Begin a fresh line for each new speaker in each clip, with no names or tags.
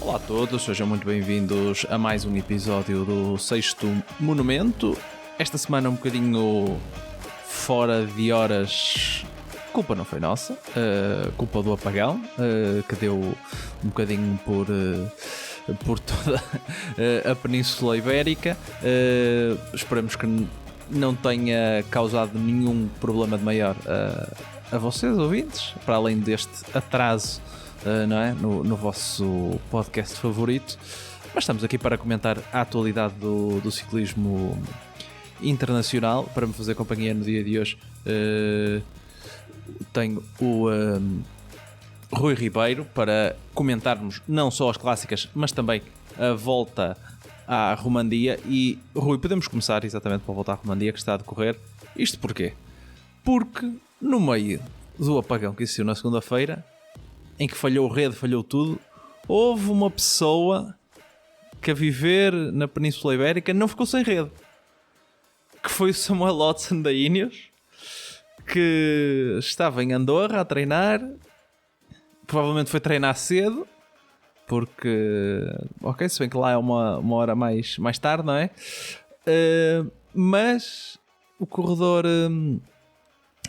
Olá a todos, sejam muito bem-vindos a mais um episódio do Sexto Monumento. Esta semana um bocadinho fora de horas, culpa não foi nossa, culpa do apagão, que deu um bocadinho por toda a Península Ibérica. Esperemos que não tenha causado nenhum problema de maior a vocês, ouvintes, para além deste atraso, não é? No vosso podcast favorito. Mas estamos aqui para comentar a atualidade do ciclismo internacional. Para me fazer companhia no dia de hoje, tenho o Rui Ribeiro para comentarmos não só as clássicas, mas também a volta à Romandia. E Rui, podemos começar exatamente pela volta à Romandia que está a decorrer. Isto porquê? Porque no meio do apagão que existiu na segunda-feira, em que falhou o rede, falhou tudo, houve uma pessoa que a viver na Península Ibérica não ficou sem rede, que foi o Samuel Watson da Ineos, que estava em Andorra a treinar, provavelmente foi treinar cedo, porque, ok, se bem que lá é uma hora mais tarde, não é? Mas o corredor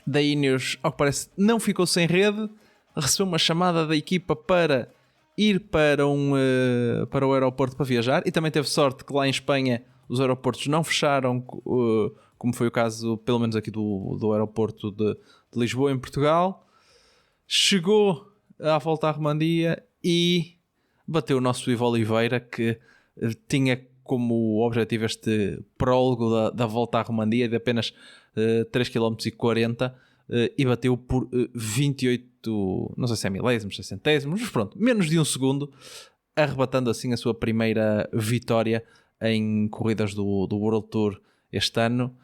da Ineos, ao que parece, não ficou sem rede, recebeu uma chamada da equipa para ir para o aeroporto para viajar, e também teve sorte que lá em Espanha os aeroportos não fecharam, como foi o caso, pelo menos aqui do aeroporto de Lisboa, em Portugal. Chegou à volta à Romandia e bateu o nosso Ivo Oliveira, que tinha como objetivo este prólogo da volta à Romandia de apenas 3,40 km, e bateu por 28, não sei se é milésimos, 60 centésimos, mas pronto, menos de um segundo, arrebatando assim a sua primeira vitória em corridas do World Tour este ano.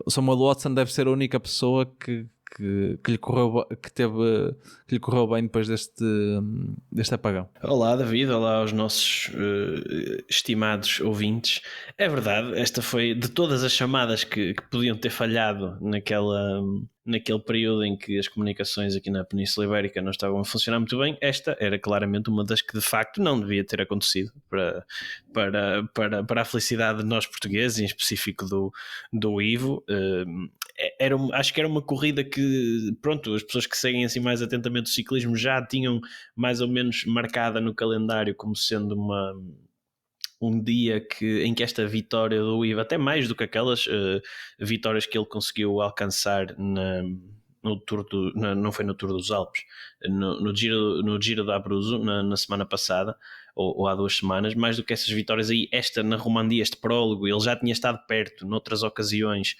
O Samuel Watson deve ser a única pessoa que lhe correu bem depois deste apagão.
Olá David, olá aos nossos estimados ouvintes. É verdade, esta foi de todas as chamadas que podiam ter falhado naquele período em que as comunicações aqui na Península Ibérica não estavam a funcionar muito bem. Esta era claramente uma das que de facto não devia ter acontecido para a felicidade de nós portugueses, em específico do Ivo. Acho que era uma corrida que, pronto, as pessoas que seguem assim mais atentamente o ciclismo já tinham mais ou menos marcada no calendário como sendo um dia em que esta vitória do Ivo, até mais do que aquelas vitórias que ele conseguiu alcançar no Tour não foi no Tour dos Alpes, no Giro da Abruzzo na semana passada, ou há 2 semanas, mais do que essas vitórias aí, esta na Romandia, este prólogo, ele já tinha estado perto noutras ocasiões.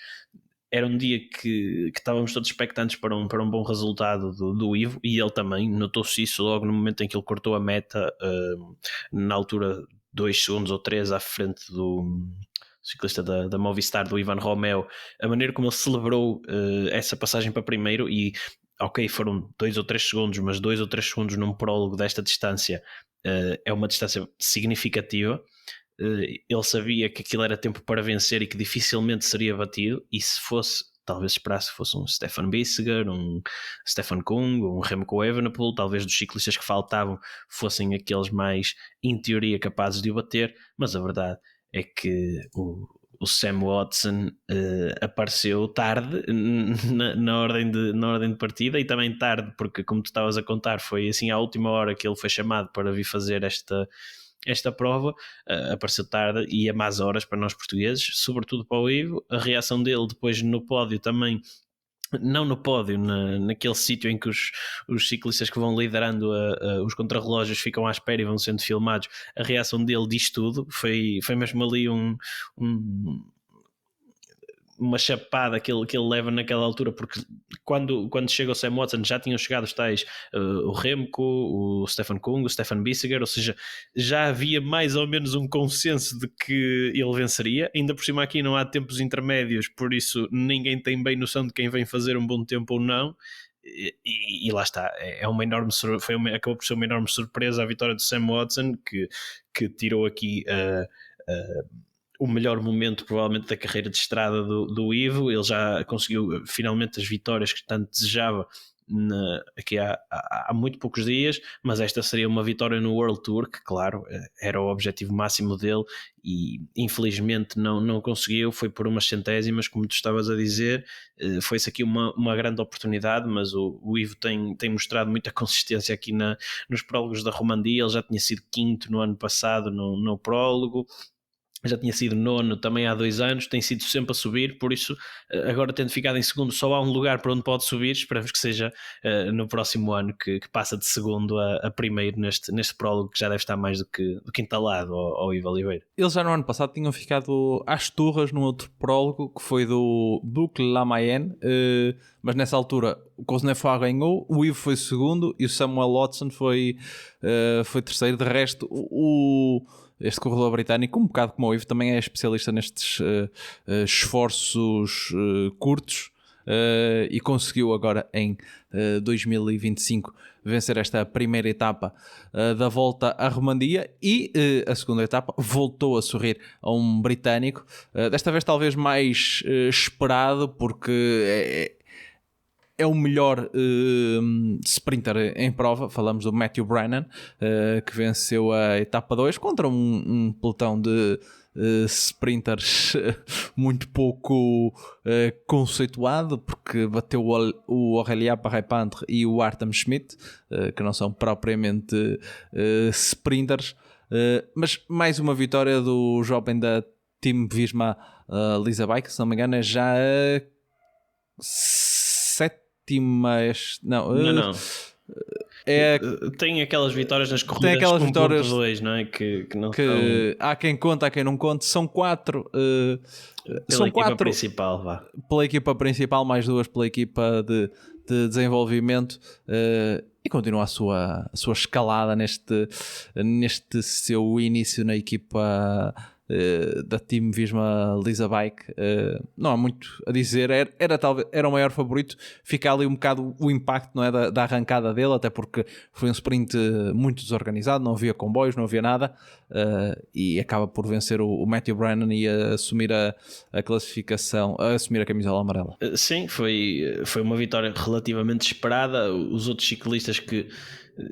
Era um dia que estávamos todos expectantes para um bom resultado do Ivo, e ele também notou-se isso logo no momento em que ele cortou a meta, na altura 2 segundos ou 3 à frente do ciclista da Movistar, do Ivan Romeo. A maneira como ele celebrou essa passagem para primeiro, e ok, foram 2 ou 3 segundos, mas 2 ou 3 segundos num prólogo desta distância é uma distância significativa. Ele sabia que aquilo era tempo para vencer e que dificilmente seria batido, e se fosse, talvez esperasse que fosse um Stefan Bissegger, um Stefan Kung, um Remco Evenepoel, talvez dos ciclistas que faltavam fossem aqueles mais, em teoria, capazes de o bater. Mas a verdade é que o Sam Watson apareceu tarde na ordem de partida, e também tarde porque, como tu estavas a contar, foi assim à última hora que ele foi chamado para vir fazer esta prova. Apareceu tarde e a más horas para nós portugueses, sobretudo para o Ivo. A reação dele depois no pódio também, não no pódio, naquele sítio em que os ciclistas que vão liderando os contrarrelógios ficam à espera e vão sendo filmados. A reação dele diz tudo. Foi mesmo ali uma chapada que ele leva naquela altura, porque quando chega o Sam Watson já tinham chegado os tais, o Remco, o Stefan Kung, o Stefan Bissegger, ou seja, já havia mais ou menos um consenso de que ele venceria. Ainda por cima aqui não há tempos intermédios, por isso ninguém tem bem noção de quem vem fazer um bom tempo ou não. E lá está, acabou por ser uma enorme surpresa a vitória do Sam Watson, que tirou aqui o melhor momento provavelmente da carreira de estrada do Ivo. Ele já conseguiu finalmente as vitórias que tanto desejava aqui há muito poucos dias, mas esta seria uma vitória no World Tour, que claro, era o objetivo máximo dele e infelizmente não conseguiu, foi por umas centésimas, como tu estavas a dizer. Foi-se aqui uma grande oportunidade, mas o Ivo tem mostrado muita consistência aqui nos prólogos da Romandia. Ele já tinha sido quinto no ano passado no prólogo, já tinha sido nono também há 2 anos, tem sido sempre a subir, por isso agora tendo ficado em segundo só há um lugar para onde pode subir. Esperamos que seja no próximo ano que passa de segundo a primeiro neste prólogo, que já deve estar mais do que entalado ao Ivo Oliveira.
Eles já no ano passado tinham ficado às turras num outro prólogo que foi do Boucle La Mayenne, mas nessa altura o Cosnefroid ganhou, o Ivo foi segundo e o Samuel Watson foi terceiro. De resto, este corredor britânico, um bocado como o Ivo, também é especialista nestes esforços curtos, e conseguiu agora em 2025 vencer esta primeira etapa da Volta à Romandia, e a segunda etapa voltou a sorrir a um britânico, desta vez talvez mais esperado, porque é o melhor sprinter em prova. Falamos do Matthew Brennan, que venceu a etapa 2 contra um pelotão de sprinters muito pouco conceituado, porque bateu o Aurélien Paré-Pendre e o Artem Schmidt, que não são propriamente sprinters, mas mais uma vitória do jovem da Team Visma Lease Bike, se não me engano é já a
Não. Tem aquelas vitórias nas corridas,
tem aquelas vitórias
1.2, não é? Que não
que
são...
há quem conta, há quem não conte. São 4
pela equipa principal, vá.
Pela equipa principal, mais 2 pela equipa de desenvolvimento, e continua a sua escalada neste seu início na equipa da Team Visma Lease Bike. Não há muito a dizer. Era o maior favorito. Fica ali um bocado o impacto, não é, da arrancada dele, até porque foi um sprint muito desorganizado, não havia comboios, não havia nada, e acaba por vencer o Matthew Brennan e assumir a classificação, assumir a camisola amarela.
Sim, foi uma vitória relativamente esperada. Os outros ciclistas que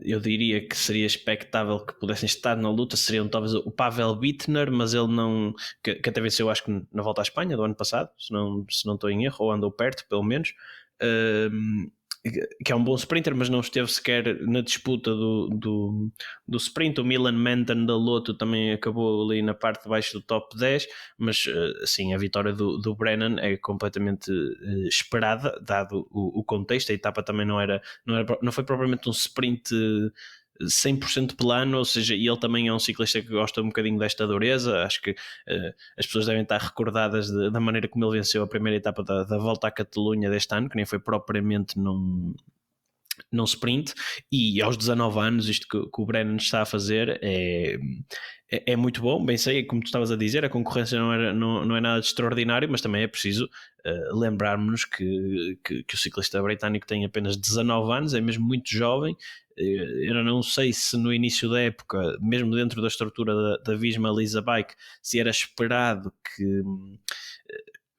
eu diria que seria expectável que pudessem estar na luta seriam talvez o Pavel Bittner, mas ele não, que até venceu, acho que na Volta à Espanha do ano passado, se não estou em erro, ou andou perto pelo menos, que é um bom sprinter, mas não esteve sequer na disputa do sprint. O Milan Menton da Lotto também acabou ali na parte de baixo do top 10, mas sim, a vitória do Brennan é completamente esperada, dado o contexto. A etapa também não foi propriamente um sprint 100% plano, ou seja, e ele também é um ciclista que gosta um bocadinho desta dureza. Acho que as pessoas devem estar recordadas da maneira como ele venceu a primeira etapa da Volta à Catalunha deste ano, que nem foi propriamente num sprint, e aos 19 anos isto que o Brennan está a fazer é muito bom. Bem sei, como tu estavas a dizer, a concorrência não é nada de extraordinário, mas também é preciso lembrarmos que o ciclista britânico tem apenas 19 anos, é mesmo muito jovem. Eu não sei se no início da época, mesmo dentro da estrutura da Visma Lease Bike, se era esperado que...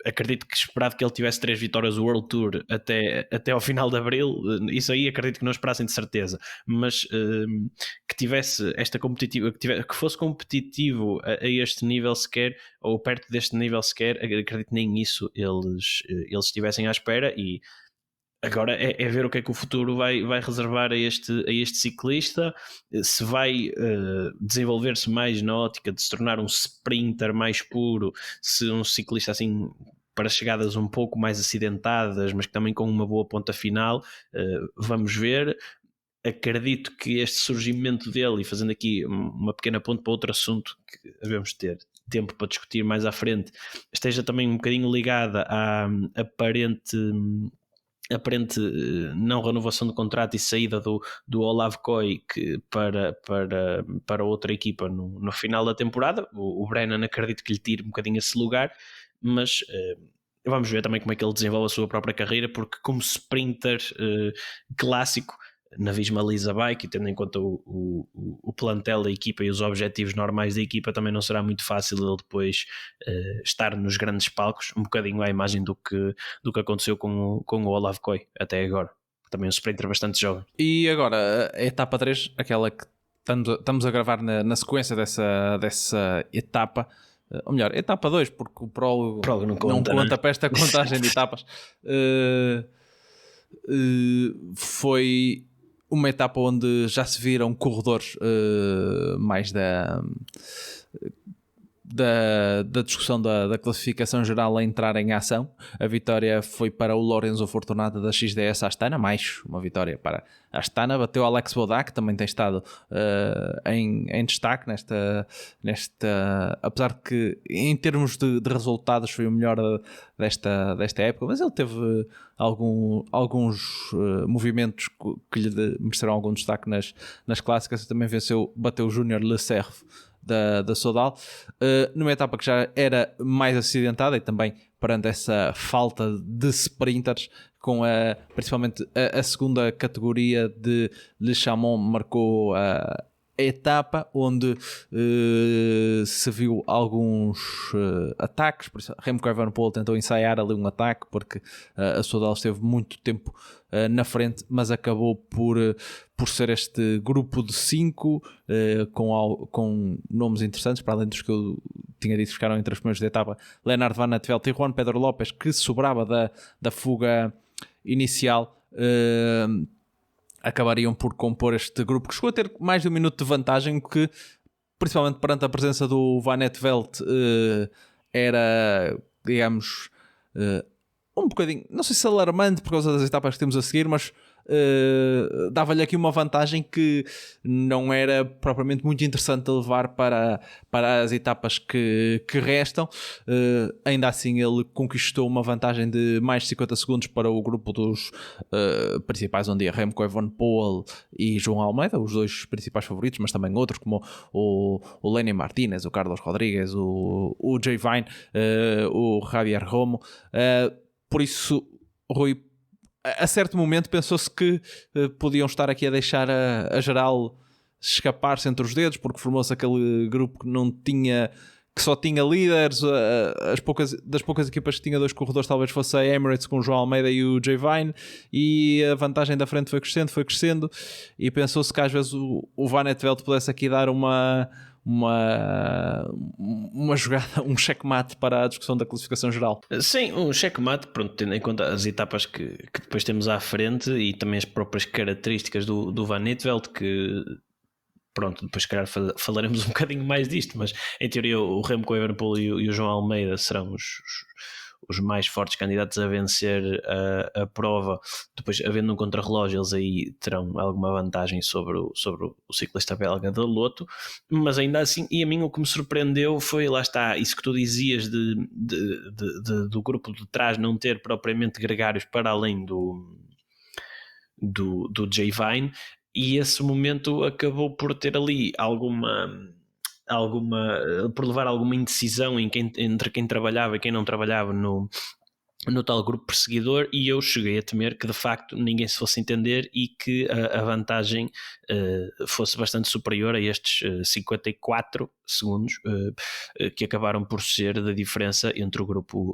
acredito que esperado que ele tivesse 3 vitórias do World Tour até ao final de Abril. Isso aí acredito que não esperassem de certeza, mas que tivesse esta competitiva, que fosse competitivo a este nível sequer, ou perto deste nível sequer, acredito que nem isso eles estivessem à espera. E agora é ver o que é que o futuro vai reservar a este ciclista, se vai desenvolver-se mais na ótica de se tornar um sprinter mais puro, se um ciclista assim para chegadas um pouco mais acidentadas, mas que também com uma boa ponta final. Vamos ver. Acredito que este surgimento dele, e fazendo aqui uma pequena ponte para outro assunto que devemos ter tempo para discutir mais à frente, esteja também um bocadinho ligada à aparente não renovação do contrato e saída do Olav Koy para outra equipa no final da temporada. O Brennan acredito que lhe tire um bocadinho esse lugar, mas vamos ver também como é que ele desenvolve a sua própria carreira, porque como sprinter clássico na Visma Lease Bike, e tendo em conta o plantel da equipa e os objetivos normais da equipa, também não será muito fácil ele depois estar nos grandes palcos, um bocadinho à imagem do que aconteceu com o Olav Koy até agora. também um sprinter bastante jovem.
E agora, a etapa 3, aquela que estamos a gravar na sequência dessa etapa, ou melhor, etapa 2, porque o prólogo não conta para esta contagem de etapas. Foi uma etapa onde já se viram corredores mais da discussão da classificação geral a entrar em ação. A vitória foi para o Lorenzo Fortunato da XDS Astana, mais uma vitória para a Astana. Bateu Alex Bodá, que também tem estado em destaque nesta, apesar de que em termos de resultados foi o melhor desta época, mas ele teve alguns movimentos que lhe mereceram algum destaque nas clássicas. Também bateu o Júnior Le Cerf da Sodal, numa etapa que já era mais acidentada e também perante essa falta de sprinters, com principalmente a segunda categoria de Le Chamon marcou a etapa, onde se viu alguns ataques. Por isso, Remco Evenepoel tentou ensaiar ali um ataque, porque a Sodal esteve muito tempo na frente, mas acabou por ser este grupo de 5 com nomes interessantes, para além dos que eu tinha dito que ficaram entre os primeiros da etapa: Lennart Van Aert e Juan Pedro Lopes, que sobrava da fuga inicial. Acabariam por compor este grupo, que chegou a ter mais de um minuto de vantagem, que principalmente perante a presença do Van Aert era, digamos, um bocadinho, não sei se alarmante por causa das etapas que temos a seguir, mas dava-lhe aqui uma vantagem que não era propriamente muito interessante de levar para as etapas que restam. Ainda assim ele conquistou uma vantagem de mais de 50 segundos para o grupo dos principais, onde ia Remco Evenepoel e João Almeida, os dois principais favoritos, mas também outros como o Lenny Martínez, o Carlos Rodrigues, o Jay Vine, o Javier Romo. Por isso, Rui, a certo momento pensou-se que podiam estar aqui a deixar a geral escapar-se entre os dedos, porque formou-se aquele grupo que só tinha líderes. Das poucas equipas que tinha dois corredores, talvez fosse a Emirates com o João Almeida e o Jay Vine, e a vantagem da frente foi crescendo, e pensou-se que às vezes o Van Aert pudesse aqui dar uma jogada, um checkmate para a discussão da classificação geral.
Sim, um checkmate, pronto, tendo em conta as etapas que depois temos à frente e também as próprias características do Van Aert, que pronto, depois se calhar falaremos um bocadinho mais disto, mas em teoria o Remco Evenepoel e o João Almeida serão os mais fortes candidatos a vencer a prova. Depois, havendo um contrarrelógio, eles aí terão alguma vantagem sobre o ciclista belga da Lotto, mas ainda assim, e a mim o que me surpreendeu foi, lá está, isso que tu dizias do grupo de trás não ter propriamente gregários para além do Jay Vine, e esse momento acabou por ter ali por levar alguma indecisão entre quem trabalhava e quem não trabalhava no tal grupo perseguidor, e eu cheguei a temer que de facto ninguém se fosse entender e que a vantagem fosse bastante superior a estes 54 segundos que acabaram por ser da diferença entre o grupo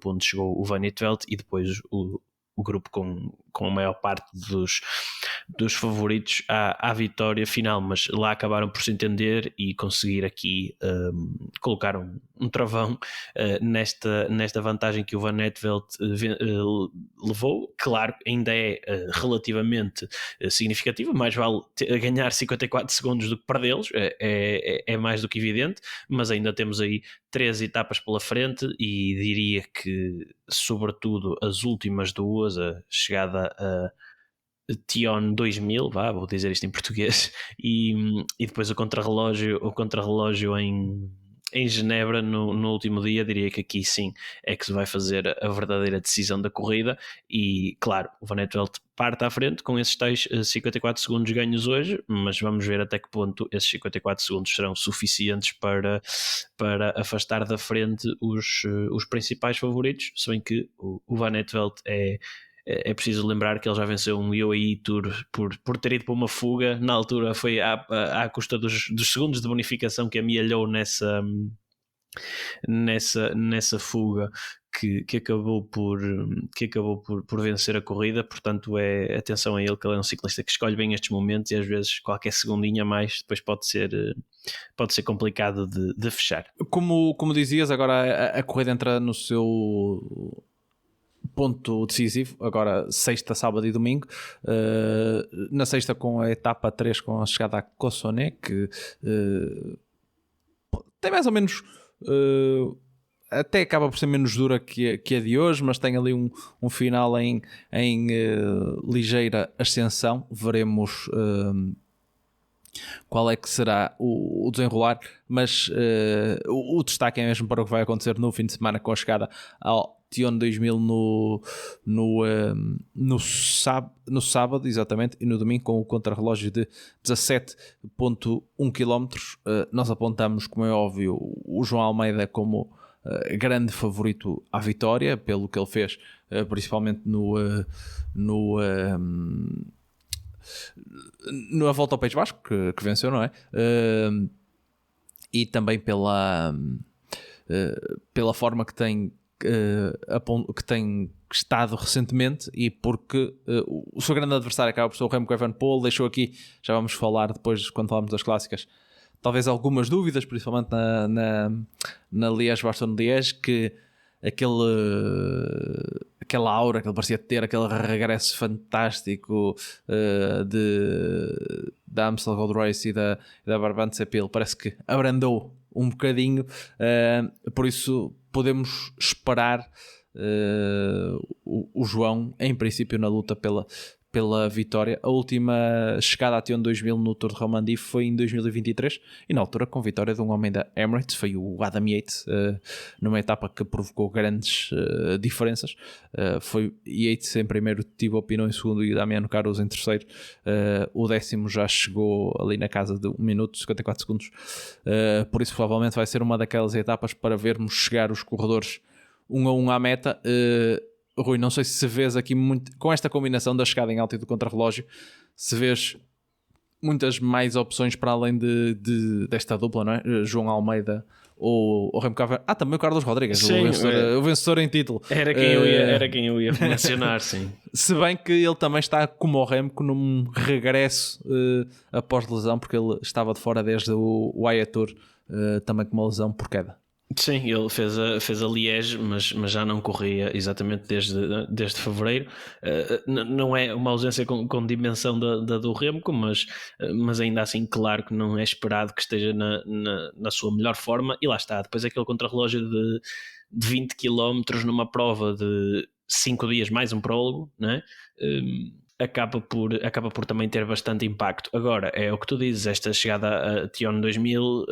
onde chegou o Van Aert e depois o grupo com a maior parte dos favoritos à vitória final, mas lá acabaram por se entender e conseguir aqui colocar um travão nesta vantagem que o Van Aert levou. Claro, ainda é relativamente significativa, mais vale ganhar 54 segundos do que perdê-los, é mais do que evidente, mas ainda temos aí 3 etapas pela frente, e diria que sobretudo as últimas duas, a chegada a Tion 2000, vou dizer isto em português, e depois o contrarrelógio em Genebra no último dia, diria que aqui sim é que se vai fazer a verdadeira decisão da corrida. E claro, o Van Aert parte à frente com esses tais 54 segundos ganhos hoje, mas vamos ver até que ponto esses 54 segundos serão suficientes para afastar da frente os principais favoritos, se bem que o Van Aert é preciso lembrar que ele já venceu um UAE Tour por ter ido para uma fuga. Na altura foi à custa dos segundos de bonificação que amealhou nessa fuga, que acabou por vencer a corrida, portanto atenção a ele, que ele é um ciclista que escolhe bem estes momentos e às vezes qualquer segundinha a mais depois pode ser complicado de fechar.
Como dizias, agora a corrida entra no seu ponto decisivo, agora sexta, sábado e domingo. Na sexta com a etapa 3, com a chegada a Cossonay, que tem mais ou menos até acaba por ser menos dura que a de hoje, mas tem ali um final em ligeira ascensão. Veremos qual é que será o desenrolar, mas o destaque é mesmo para o que vai acontecer no fim de semana, com a chegada ao Tion 2000 no sábado, exatamente, e no domingo com o contrarrelógio de 17.1 km. Nós apontamos, como é óbvio, o João Almeida como grande favorito à vitória, pelo que ele fez, principalmente na volta ao País Basco, que venceu, não é? E também pela forma que tem estado recentemente, e porque o seu grande adversário acaba por ser o Remco Evenepoel. Deixou aqui, já vamos falar depois quando falamos das clássicas, talvez algumas dúvidas, principalmente na Liège-Bastogne-Liège, que aquela aura que ele parecia ter, aquele regresso fantástico da Amstel Gold Race e da Brabant-CP, parece que abrandou um bocadinho, por isso podemos esperar o João, em princípio, na luta pela vitória. A última chegada a Tion 2000 no Tour de Romandie foi em 2023, e na altura com vitória de um homem da Emirates, foi o Adam Yates, numa etapa que provocou grandes diferenças. Foi Yates em primeiro, Thibaut Pinot em segundo e Damiano Caruso em terceiro. O décimo já chegou ali na casa de 1 minuto e 54 segundos, por isso provavelmente vai ser uma daquelas etapas para vermos chegar os corredores um a um à meta. Rui, não sei se vês aqui muito, com esta combinação da chegada em alta e do contrarrelógio, se vês muitas mais opções para além desta dupla, não é? João Almeida ou Remco Evenepoel. Também o Carlos Rodrigues,
sim,
o vencedor em título.
Era quem eu ia mencionar, sim.
Se bem que ele também está, como o Remco, num regresso após lesão, porque ele estava de fora desde o Wyatt Tour, também com uma lesão por queda.
Sim, ele fez a Liège, mas já não corria exatamente desde fevereiro. Não é uma ausência com dimensão da do Remco, mas ainda assim, claro que não é esperado que esteja na sua melhor forma. E lá está, depois aquele contrarrelógio de 20 km numa prova de 5 dias mais um prólogo, não é? Acaba por também ter bastante impacto. Agora, é o que tu dizes, esta chegada a Tion 2000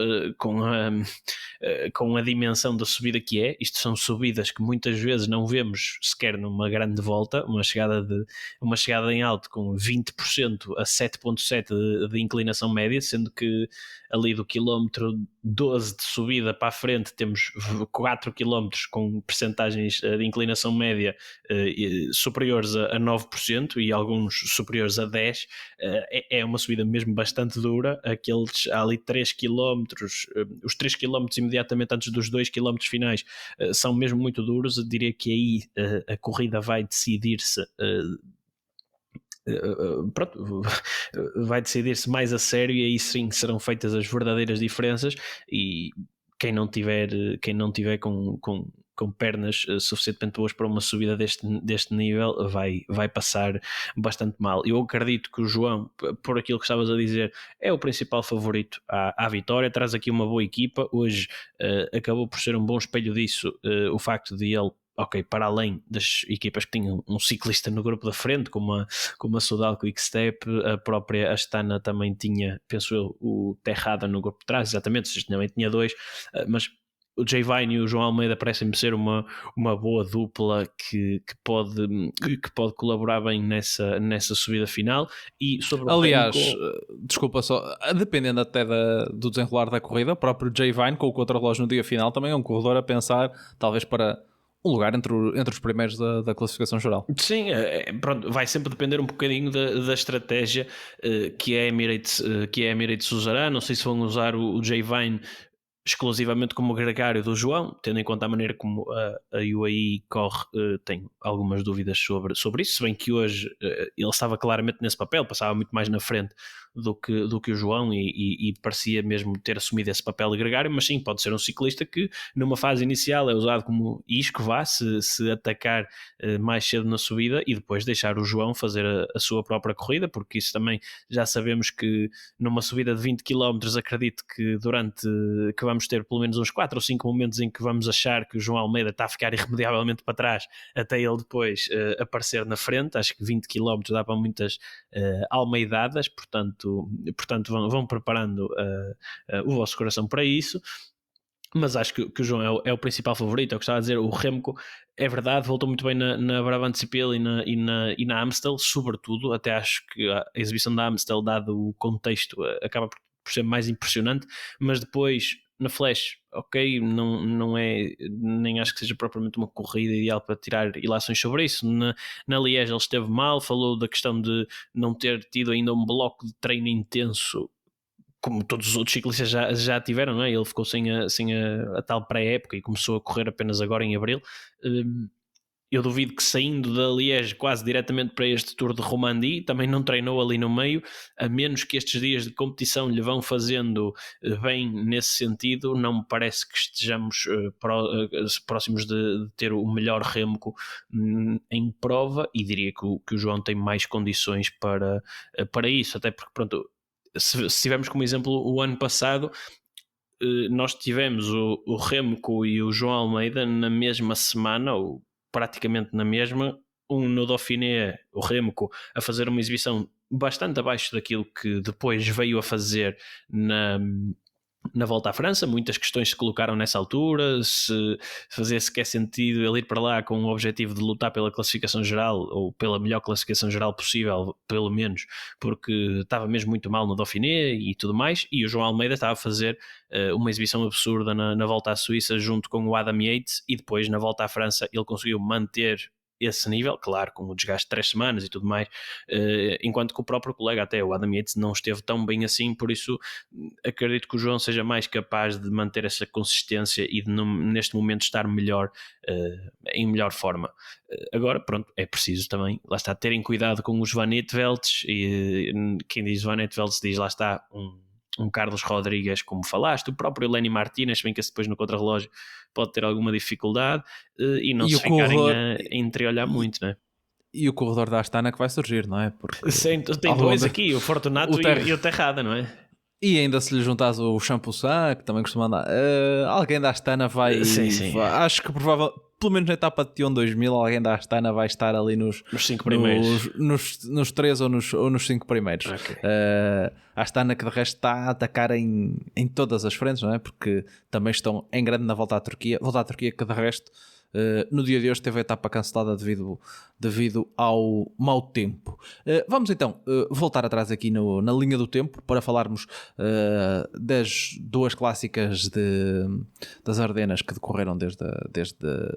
com a dimensão da subida que é. Isto são subidas que muitas vezes não vemos sequer numa grande volta, uma chegada em alto com 20% a 7.7 de inclinação média, sendo que ali do quilómetro 12 de subida para a frente temos 4 km com percentagens de inclinação média superiores a 9% e alguns superiores a 10%. É uma subida mesmo bastante dura. Há ali 3 km, os 3 km imediatamente antes dos 2 km finais são mesmo muito duros. Eu diria que aí a corrida vai decidir-se vai decidir-se mais a sério, e aí sim serão feitas as verdadeiras diferenças. E quem não tiver com pernas suficientemente boas para uma subida deste nível vai passar bastante mal. Eu acredito que o João, por aquilo que estavas a dizer, é o principal favorito à vitória. Traz aqui uma boa equipa. Hoje acabou por ser um bom espelho disso, o facto de ele, para além das equipas que tinham um ciclista no grupo da frente, como a Soudal Quick-Step, a própria Astana também tinha, penso eu, o Terrada no grupo de trás, exatamente, ou também tinha 2, mas o Jay Vine e o João Almeida parecem-me ser uma boa dupla que pode colaborar bem nessa subida final. E sobre
aliás, desculpa só, dependendo até do desenrolar da corrida, o próprio Jay Vine com o contrarrelógio no dia final também é um corredor a pensar, talvez para um lugar entre os primeiros da classificação geral.
Sim, pronto, vai sempre depender um bocadinho da estratégia que a Emirates usará. Não sei se vão usar o Jay Vine exclusivamente como gregário do João, tendo em conta a maneira como a UAE corre, tenho algumas dúvidas sobre isso, se bem que hoje ele estava claramente nesse papel, passava muito mais na frente do que o João e parecia mesmo ter assumido esse papel de gregário, mas sim, pode ser um ciclista que numa fase inicial é usado como isco, se atacar mais cedo na subida e depois deixar o João fazer a sua própria corrida, porque isso também já sabemos que numa subida de 20 km acredito que que vamos ter pelo menos uns 4 ou 5 momentos em que vamos achar que o João Almeida está a ficar irremediavelmente para trás até ele depois aparecer na frente. Acho que 20 km dá para muitas almeidadas, portanto vão preparando o vosso coração para isso. Mas acho que o João é o principal favorito. É o que estava a dizer, o Remco é verdade, voltou muito bem na Brabant CPL e na Amstel, sobretudo. Até acho que a exibição da Amstel, dado o contexto, acaba por ser mais impressionante, mas depois na Flash, ok, não é, nem acho que seja propriamente uma corrida ideal para tirar ilações sobre isso. Na Liège ele esteve mal, falou da questão de não ter tido ainda um bloco de treino intenso como todos os outros ciclistas já tiveram, não é? Ele ficou sem a tal pré-época e começou a correr apenas agora em abril. Eu duvido que saindo da Liège quase diretamente para este Tour de Romandie, também não treinou ali no meio, a menos que estes dias de competição lhe vão fazendo bem nesse sentido. Não me parece que estejamos próximos de ter o melhor Remco em prova, e diria que o João tem mais condições para isso, até porque, pronto, se tivermos como exemplo o ano passado, nós tivemos o Remco e o João Almeida na mesma semana, ou praticamente na mesma, no Dauphiné, o Remco a fazer uma exibição bastante abaixo daquilo que depois veio a fazer na Volta à França. Muitas questões se colocaram nessa altura, se fazia sequer sentido ele ir para lá com o objetivo de lutar pela classificação geral, ou pela melhor classificação geral possível, pelo menos, porque estava mesmo muito mal no Dauphiné e tudo mais. E o João Almeida estava a fazer uma exibição absurda na Volta à Suíça junto com o Adam Yates, e depois na Volta à França ele conseguiu manter esse nível, claro, com o desgaste de 3 semanas e tudo mais, enquanto que o próprio colega, até o Adam Yates, não esteve tão bem assim. Por isso acredito que o João seja mais capaz de manter essa consistência e de neste momento estar melhor, em melhor forma. Agora, pronto, é preciso também, lá está, terem cuidado com os Van Aertvelds, e quem diz Van Aertvelds diz, lá está, um Carlos Rodrigues, como falaste, o próprio Lenny Martínez, bem que esse depois no contrarrelógio pode ter alguma dificuldade, e não se ficarem a entreolhar muito, não é?
E o corredor da Astana que vai surgir, não é? Porque
tem dois aqui, o Fortunato e o Terrada, não é?
E ainda se lhe juntas o Champussin, que também costuma andar, alguém da Astana vai...
Sim.
Acho que provavelmente, pelo menos na etapa de Tion 2000, alguém da Astana vai estar ali nos
5 primeiros.
Nos 3 ou nos 5 primeiros.
Okay.
A Astana, que de resto está a atacar em todas as frentes, não é? Porque também estão em grande na volta à Turquia. Volta à Turquia que de resto, no dia de hoje, teve a etapa cancelada devido ao mau tempo. Vamos então voltar atrás aqui na linha do tempo para falarmos das 2 clássicas das Ardenas que decorreram desde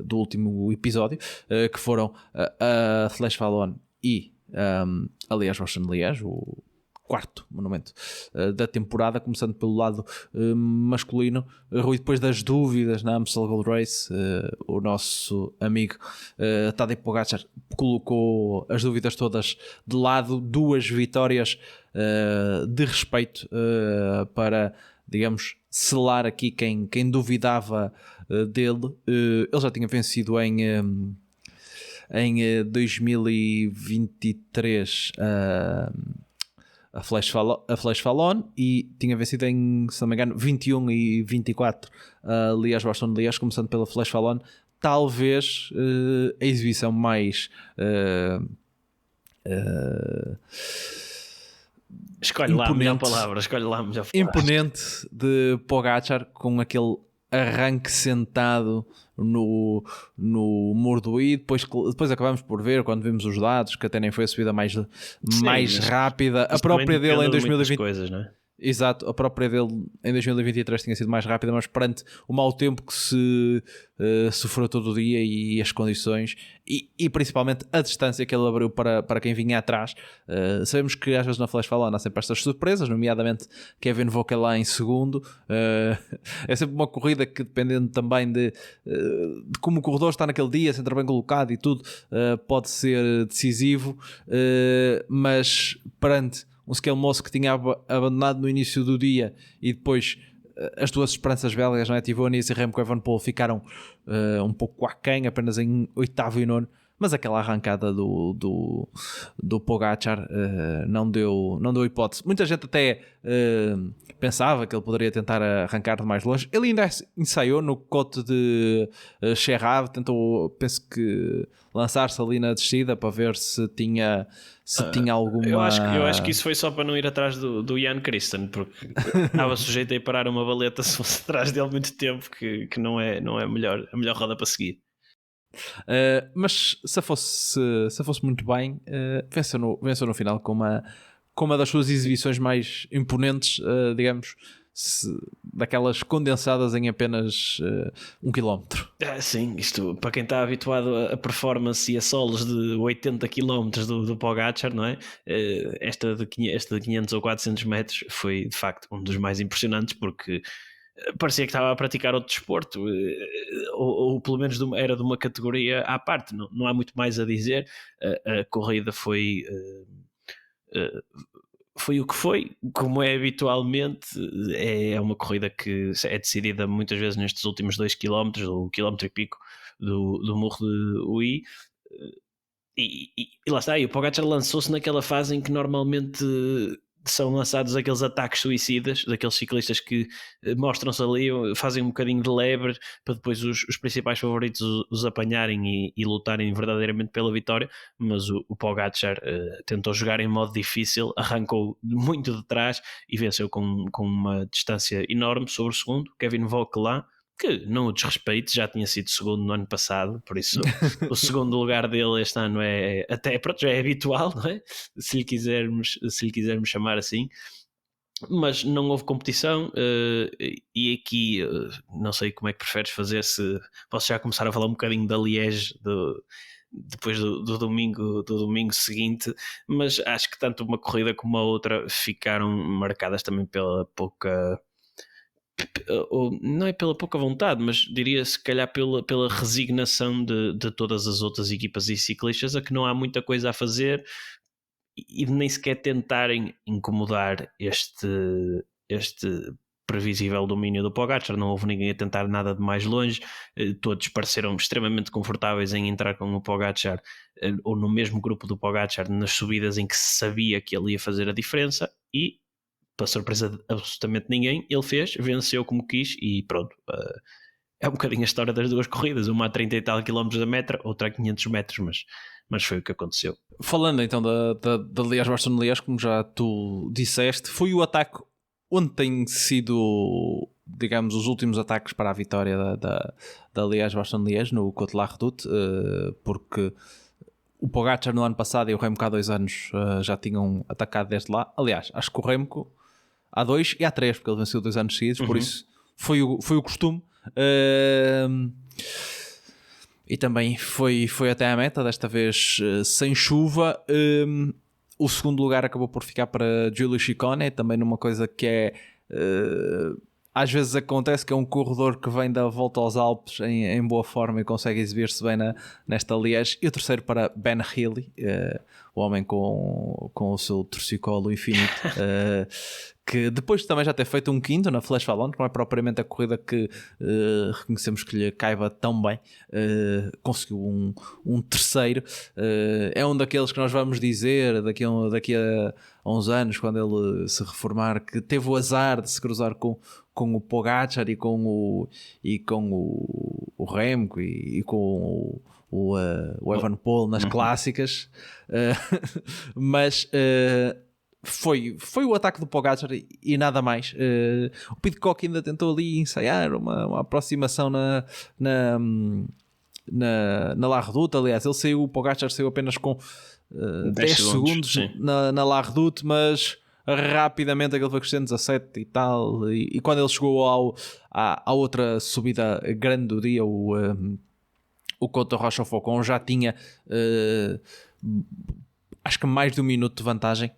do último episódio, que foram a Flash Wallonne e a Liège-Bastogne-Liège, o 4º monumento da temporada, começando pelo lado masculino. Rui, depois das dúvidas na Amstel Gold Race, o nosso amigo Tadej Pogačar colocou as dúvidas todas de lado. 2 vitórias de respeito para, digamos, selar aqui quem duvidava dele. Ele já tinha vencido em 2023 a Flash Wallonne, e tinha vencido em, se não me engano, 21 e 24 a Liège-Bastogne-Liège, começando pela Flash Wallonne. Talvez a exibição mais
escolhe lá a melhor palavra,
imponente de Pogačar, com aquele arranque sentado no Murdoí. Depois acabamos por ver, quando vimos os dados, que até nem foi a subida mais rápida. A própria dele em 2020
coisas, não é?
Exato, a própria dele em 2023 tinha sido mais rápida, mas perante o mau tempo que se sofreu todo o dia e as condições e principalmente a distância que ele abriu para quem vinha atrás. Sabemos que às vezes na Flash Fallout há sempre estas surpresas, nomeadamente Kevin Vogt em segundo. É sempre uma corrida que, dependendo também de como o corredor está naquele dia, se entra bem colocado e tudo, pode ser decisivo, mas perante um Scale Moss que tinha abandonado no início do dia e depois as duas esperanças belgas, não é? Tivonius e Remco Evenepoel ficaram um pouco aquém, apenas em oitavo e nono, mas aquela arrancada do Pogačar não deu hipótese. Muita gente até pensava que ele poderia tentar arrancar de mais longe. Ele ainda ensaiou no cote de Cherrave, tentou, penso que, lançar-se ali na descida para ver se tinha alguma...
Eu acho que isso foi só para não ir atrás do Jan Christen, porque estava sujeito a ir parar uma valeta se fosse atrás dele muito tempo, que não é a melhor roda para seguir.
Mas se fosse muito bem, venceu no final com uma das suas exibições mais imponentes, digamos, daquelas condensadas em apenas 1 km.
Sim, isto para quem está habituado a performance e a solos de 80 km do Pogačar, não é? Esta de 500 ou 400 metros foi de facto um dos mais impressionantes, porque parecia que estava a praticar outro desporto, ou pelo menos era de uma categoria à parte. Não há muito mais a dizer. A corrida foi o que foi, como é habitualmente. É uma corrida que é decidida muitas vezes nestes últimos 2 km, o quilómetro e pico do Morro de Uí. E lá está, e o Pogačar lançou-se naquela fase em que normalmente são lançados aqueles ataques suicidas, daqueles ciclistas que mostram-se ali, fazem um bocadinho de lebre para depois os principais favoritos os apanharem e lutarem verdadeiramente pela vitória. Mas o Pogačar tentou jogar em modo difícil, arrancou muito de trás e venceu com uma distância enorme sobre o segundo, Kevin Vogt, que não o desrespeite, já tinha sido segundo no ano passado, por isso o segundo lugar dele este ano já é habitual, não é? Se lhe quisermos chamar assim. Mas não houve competição, e aqui não sei como é que preferes fazer, se posso já começar a falar um bocadinho da Liège depois do domingo seguinte, mas acho que tanto uma corrida como a outra ficaram marcadas também pela pouca... ou não é pela pouca vontade, mas diria se calhar pela resignação de todas as outras equipas e ciclistas, a que não há muita coisa a fazer e nem sequer tentarem incomodar este previsível domínio do Pogačar. Não houve ninguém a tentar nada de mais longe, todos pareceram extremamente confortáveis em entrar com o Pogačar ou no mesmo grupo do Pogačar nas subidas em que se sabia que ele ia fazer a diferença, e para surpresa de absolutamente ninguém, ele venceu como quis e pronto. É um bocadinho a história das duas corridas, uma a 30 e tal km a metro, outra a 500 metros, mas foi o que aconteceu.
Falando então da Liège-Bastogne-Liège, como já tu disseste, foi o ataque onde tem sido, digamos, os últimos ataques para a vitória da Liège-Bastogne-Liège no Côte-la Redoute, porque o Pogačar no ano passado e o Remco há 2 anos já tinham atacado desde lá. Aliás, acho que o Remco há 2 e há 3, porque ele venceu 2 anos seguidos, por isso foi o costume. E também foi até à meta, desta vez sem chuva. O segundo lugar acabou por ficar para Giulio Ciccone, também numa coisa que é às vezes acontece, que é um corredor que vem da volta aos Alpes em boa forma e consegue exibir-se bem nesta Liège. E o terceiro para Ben Healy, o homem com o seu torcicolo infinito, que depois de também já ter feito um quinto na Flash Fallout, não é propriamente a corrida que reconhecemos que lhe caiba tão bem, conseguiu um terceiro. É um daqueles que nós vamos dizer daqui a uns anos, quando ele se reformar, que teve o azar de se cruzar com o Pogačar e com o Remco e com o Evenepoel nas clássicas, mas foi o ataque do Pogačar e nada mais. O Pidcock ainda tentou ali ensaiar uma aproximação na La Redoute. Aliás, o Pogačar saiu apenas com 10 segundos na La Redoute, mas rapidamente aquele foi crescendo 17 e tal, e quando ele chegou à outra subida grande do dia, o Couto Rocha Focon já tinha acho que mais de 1 minuto de vantagem,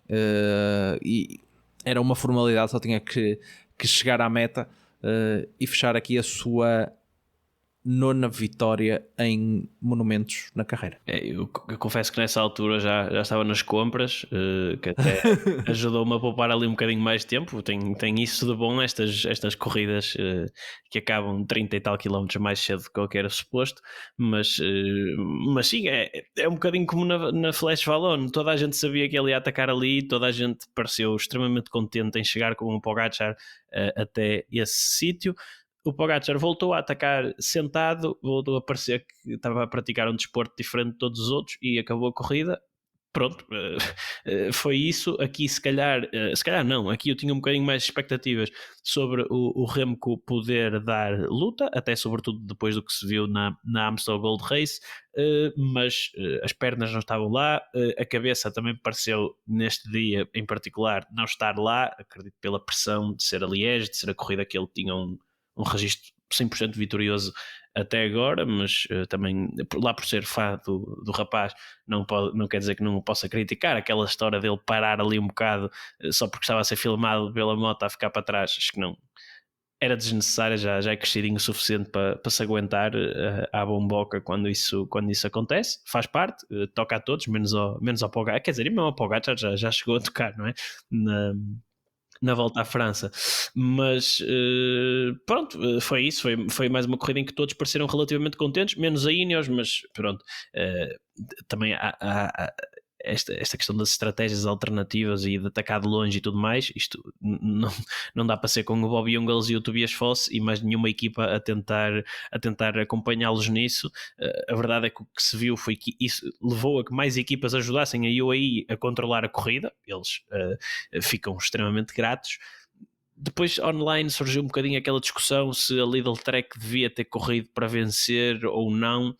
e era uma formalidade, só tinha que chegar à meta e fechar aqui a sua 9ª vitória em monumentos na carreira.
Eu confesso que nessa altura já estava nas compras, que até ajudou-me a poupar ali um bocadinho mais de tempo. Tem isso de bom, estas corridas que acabam 30 e tal quilómetros mais cedo do que era suposto, mas sim, é um bocadinho como na Flash Wallonne. Toda a gente sabia que ele ia atacar ali, toda a gente pareceu extremamente contente em chegar com o Pogačar até esse sítio. O Pogačar voltou a atacar sentado, voltou a parecer que estava a praticar um desporto diferente de todos os outros e acabou a corrida. Pronto, foi isso. Aqui se calhar não, aqui eu tinha um bocadinho mais expectativas sobre o Remco poder dar luta, até sobretudo depois do que se viu na Amstel Gold Race, mas as pernas não estavam lá, a cabeça também pareceu neste dia em particular não estar lá, acredito pela pressão de ser a Liège, de ser a corrida que ele tinha um registro 100% vitorioso até agora, mas também lá por ser fã do rapaz não quer dizer que não o possa criticar. Aquela história dele parar ali um bocado só porque estava a ser filmado pela moto a ficar para trás, acho que não era desnecessário, já é crescidinho o suficiente para se aguentar à bomboca quando isso acontece, faz parte, toca a todos, menos ao Pogačar, quer dizer, e mesmo ao Pogačar já chegou a tocar, não é? Na volta à França, mas pronto, foi isso, foi mais uma corrida em que todos pareceram relativamente contentes, menos a Ineos, mas pronto, também há esta questão das estratégias alternativas e de atacar de longe e tudo mais, isto não dá para ser com o Bob Jungels e o Tobias Foss e mais nenhuma equipa a tentar acompanhá-los nisso. A verdade é que o que se viu foi que isso levou a que mais equipas ajudassem a UAE a controlar a corrida, eles ficam extremamente gratos. Depois online surgiu um bocadinho aquela discussão se a Lidl Trek devia ter corrido para vencer ou não.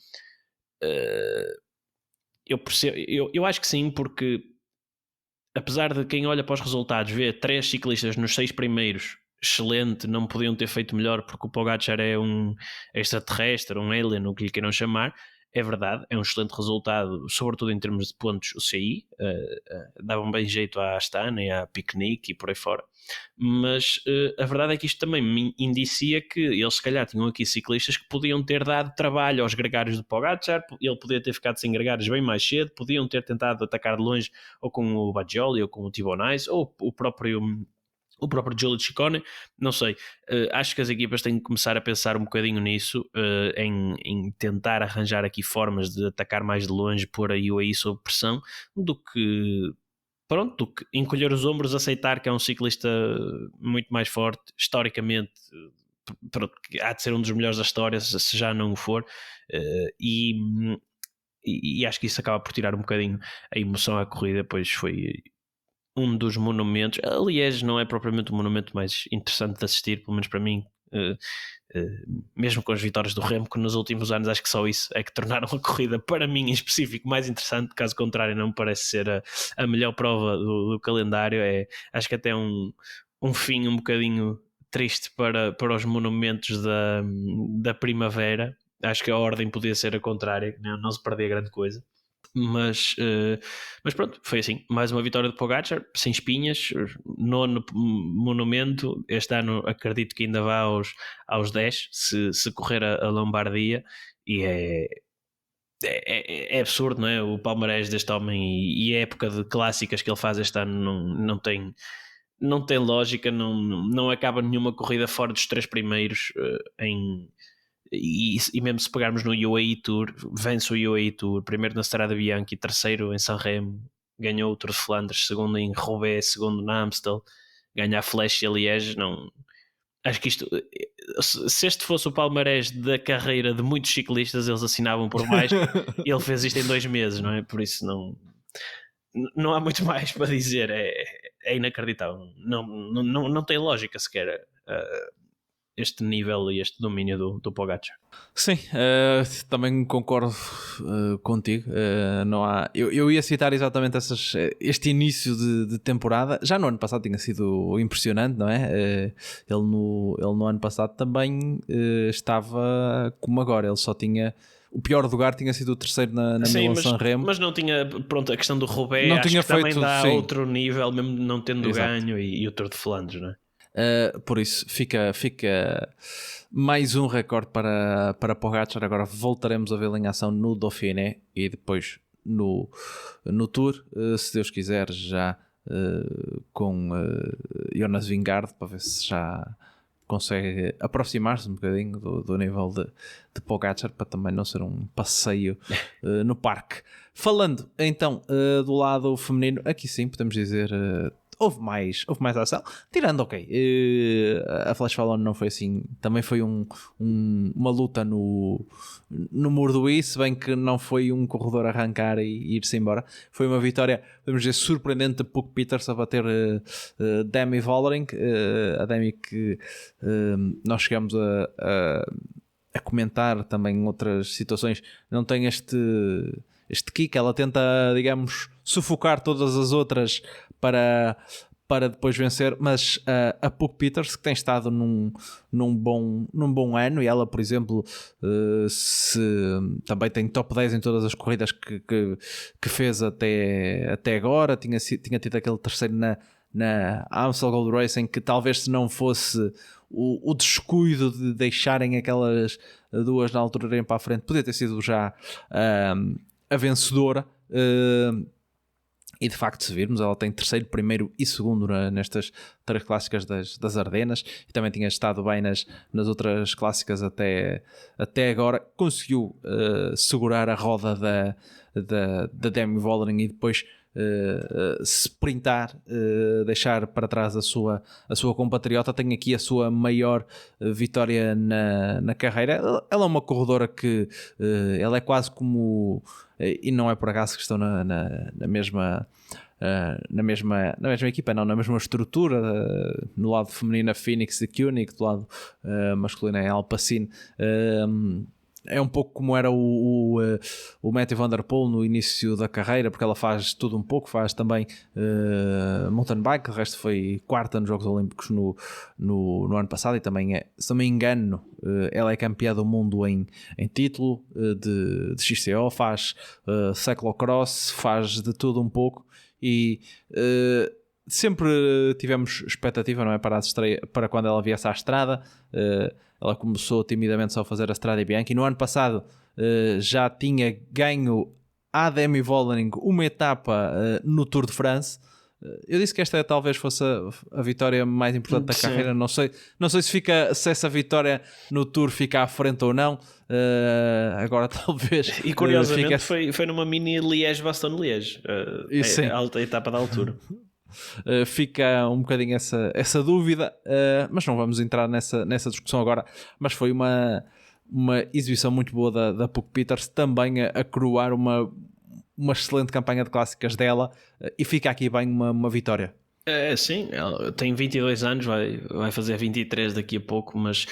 Eu acho que sim, porque apesar de quem olha para os resultados ver 3 ciclistas nos 6 primeiros, excelente, não podiam ter feito melhor porque o Pogačar é um extraterrestre, um alien, o que lhe queiram chamar. É verdade, é um excelente resultado, sobretudo em termos de pontos UCI, davam bem jeito à Astana e à Picnic e por aí fora, mas a verdade é que isto também me indicia que eles se calhar tinham aqui ciclistas que podiam ter dado trabalho aos gregários do Pogačar, ele podia ter ficado sem gregários bem mais cedo, podiam ter tentado atacar de longe ou com o Bajoli ou com o Thibonais ou o próprio Giulio Ciccone, não sei, acho que as equipas têm que começar a pensar um bocadinho nisso, em tentar arranjar aqui formas de atacar mais de longe, pôr a UAE sob pressão, do que encolher os ombros, aceitar que é um ciclista muito mais forte, historicamente, pronto, há de ser um dos melhores da história, se já não o for, e acho que isso acaba por tirar um bocadinho a emoção à corrida, pois foi um dos monumentos. A Liège não é propriamente o monumento mais interessante de assistir, pelo menos para mim, mesmo com as vitórias do Remco nos últimos anos, acho que só isso é que tornaram a corrida, para mim em específico, mais interessante. Caso contrário, não me parece ser a melhor prova do calendário. Acho que até um fim um bocadinho triste para os monumentos da primavera. Acho que a ordem podia ser a contrária, não se perdia grande coisa. Mas pronto, foi assim, mais uma vitória de Pogačar, sem espinhas, 9º monumento. Este ano acredito que ainda vá aos 10 se correr a Lombardia, e é absurdo, não é? O palmarés deste homem e a época de clássicas que ele faz este ano não tem lógica, não acaba nenhuma corrida fora dos 3 primeiros e mesmo se pegarmos no UAE Tour, vence o UAE Tour, primeiro na Strade Bianchi, terceiro em Sanremo, ganhou o Tour de Flandres, segundo em Roubaix, segundo na Amstel, ganha a Flash e a Liège. Não, acho que isto, se este fosse o palmarés da carreira de muitos ciclistas, eles assinavam por baixo. Ele fez isto em 2 meses, não é? Por isso não há muito mais para dizer, é inacreditável, não tem lógica sequer. este nível e este domínio do Pogacar.
Sim, também concordo contigo. Não há... eu ia citar exatamente este início de temporada. Já no ano passado tinha sido impressionante, não é? Ele no ano passado também estava como agora. Ele só tinha... O pior lugar tinha sido o terceiro na Milan-San Remo.
Mas não tinha, pronto, a questão do Roubaix
não
acho
tinha
que
feito,
também dá
sim,
outro nível, mesmo não tendo
exato,
ganho, e o Tour de Flandres, não
é? Por isso fica mais um recorde para Pogacar. Agora voltaremos a vê-lo em ação no Dauphiné e depois no Tour, se Deus quiser, já com Jonas Vingegaard, para ver se já consegue aproximar-se um bocadinho do nível de Pogacar, para também não ser um passeio no parque. Falando então do lado feminino, aqui sim podemos dizer houve mais ação, tirando, ok, a Flash Fallon não foi assim, também foi uma luta no Muro do I, se bem que não foi um corredor arrancar e ir-se embora. Foi uma vitória, podemos dizer, surpreendente de Puck Peters a bater Demi Vollering, a Demi que nós chegamos a comentar também em outras situações, não tem este kick, ela tenta, digamos, sufocar todas as outras para depois vencer, mas a Puck Peters, que tem estado num bom ano, e ela, por exemplo, também tem top 10 em todas as corridas que fez até agora, tinha tido aquele terceiro na Amstel Gold Racing, que talvez se não fosse o descuido de deixarem aquelas duas na altura irem para a frente, podia ter sido já a vencedora. E de facto, se virmos, ela tem terceiro, primeiro e segundo nestas 3 clássicas das Ardenas, e também tinha estado bem nas outras clássicas até agora. Conseguiu segurar a roda da Demi Vollering e depois sprintar, deixar para trás a sua compatriota. Tem aqui a sua maior vitória na carreira. Ela é uma corredora que ela é quase como, e não é por acaso que estão na mesma equipa, não, na mesma estrutura, no lado feminino a Phoenix e Koenig, do lado masculino é Alpecin. É um pouco como era o Matthew Van Der Poel no início da carreira, porque ela faz tudo um pouco, faz também mountain bike, o resto foi quarta nos Jogos Olímpicos no ano passado, e também se não me engano, ela é campeã do mundo em título de XCO, faz cyclocross, faz de tudo um pouco, e sempre tivemos expectativa, não é, para quando ela viesse à estrada. Ela começou timidamente só a fazer a Strade Bianche, e no ano passado já tinha ganho a Demi Vollering uma etapa no Tour de France. Eu disse que esta talvez fosse a vitória mais importante da carreira. Não sei se essa vitória no Tour fica à frente ou não. Agora talvez.
E curiosamente foi numa mini Liège-Bastogne-Liège, a alta etapa da altura.
Fica um bocadinho essa dúvida, mas não vamos entrar nessa discussão agora. Mas foi uma exibição muito boa da Puck Peters, também a coroar uma excelente campanha de clássicas dela, e fica aqui bem uma vitória.
Sim, ela tem 22 anos, vai fazer 23 daqui a pouco, mas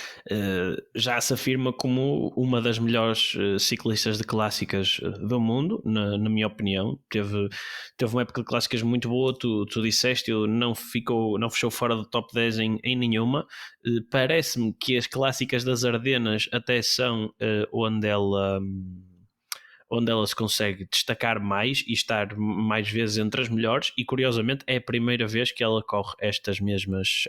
já se afirma como uma das melhores ciclistas de clássicas do mundo, na minha opinião. Teve uma época de clássicas muito boa, tu disseste, não fechou fora do top 10 em nenhuma. Parece-me que as clássicas das Ardenas até são onde ela se consegue destacar mais e estar mais vezes entre as melhores, e curiosamente é a primeira vez que ela corre estas mesmas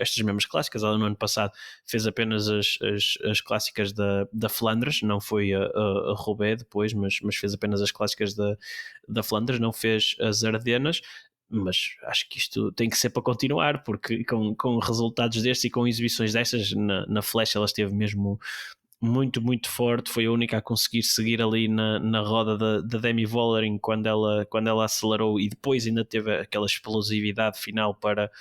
clássicas. Ela no ano passado fez apenas as clássicas da Flandres, não foi a Roubaix depois, mas fez apenas as clássicas da Flandres, não fez as Ardenas. Mas acho que isto tem que ser para continuar, porque com resultados destes e com exibições destas, na Flash ela esteve mesmo muito, muito forte. Foi a única a conseguir seguir ali na roda da Demi Vollering quando ela acelerou, e depois ainda teve aquela explosividade final para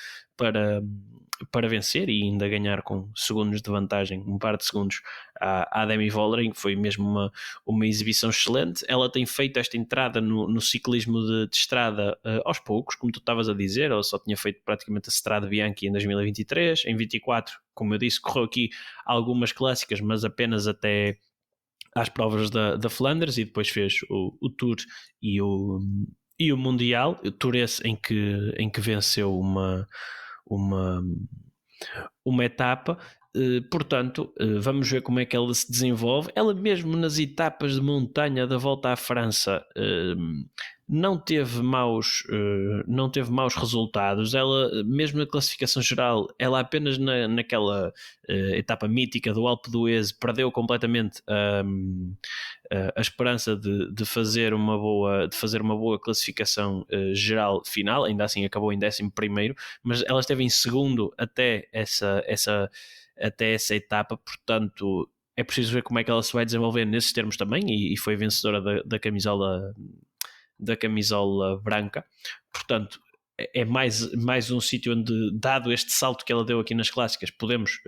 para vencer e ainda ganhar com segundos de vantagem, um par de segundos à Demi Vollering. Foi mesmo uma exibição excelente. Ela tem feito esta entrada no ciclismo de estrada aos poucos, como tu estavas a dizer. Ela só tinha feito praticamente a Strade Bianchi em 2023, em 24, como eu disse, correu aqui algumas clássicas, mas apenas até às provas da Flandres, e depois fez o Tour e o Mundial, o Tour esse em que venceu uma etapa. Portanto, vamos ver como é que ela se desenvolve. Ela mesmo nas etapas de montanha da Volta à França não teve maus resultados. Ela, mesmo na classificação geral, ela apenas naquela etapa mítica do Alpe d'Huez perdeu completamente a esperança de fazer uma boa classificação geral final. Ainda assim acabou em 11º, mas ela esteve em segundo até essa etapa. Portanto, é preciso ver como é que ela se vai desenvolver nesses termos também, e foi vencedora da camisola branca. Portanto, é mais um sítio onde, dado este salto que ela deu aqui nas clássicas, podemos